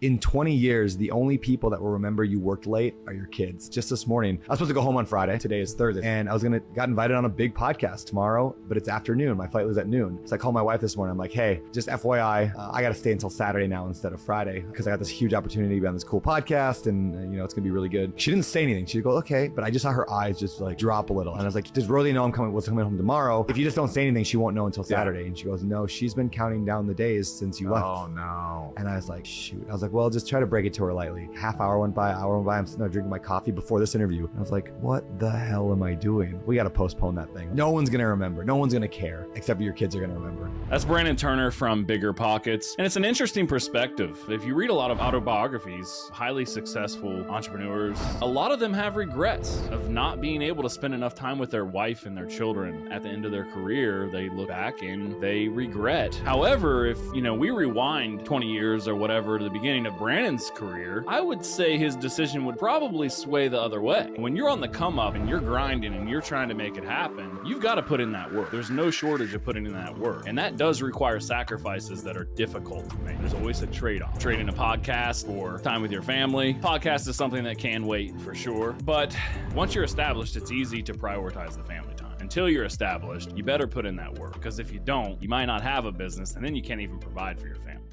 In 20 years, the only people that will remember you worked late are your kids. Just this morning, I was supposed to go home on Friday. Today is Thursday. And I got invited on a big podcast tomorrow, but it's afternoon. My flight was at noon. So I called my wife this morning. I'm like, hey, just FYI, I got to stay until Saturday now instead of Friday because I got this huge opportunity to be on this cool podcast and, it's going to be really good. She didn't say anything. She'd go, okay. But I just saw her eyes just like drop a little. And I was like, does Rosie know I'm coming home tomorrow? If you just don't say anything, she won't know until Saturday. And she goes, no, she's been counting down the days since you left. Oh, no. And I was like, shoot. I was like, well, just try to break it to her lightly. Half hour went by, hour went by. I'm sitting there drinking my coffee before this interview. And I was like, what the hell am I doing? We got to postpone that thing. No one's going to remember. No one's going to care, except your kids are going to remember. That's Brandon Turner from Bigger Pockets. And it's an interesting perspective. If you read a lot of autobiographies, highly successful entrepreneurs, a lot of them have regrets of not being able to spend enough time with their wife and their children. At the end of their career, they look back and they regret. However, if, we rewind 20 years or whatever to the beginning of Brandon's career, I would say his decision would probably sway the other way. When you're on the come up and you're grinding and you're trying to make it happen, you've got to put in that work. There's no shortage of putting in that work. And that does require sacrifices that are difficult to make. There's always a trade-off. Trading a podcast for time with your family. Podcast is something that can wait for sure. But once you're established, it's easy to prioritize the family time. Until you're established, you better put in that work. Because if you don't, you might not have a business and then you can't even provide for your family.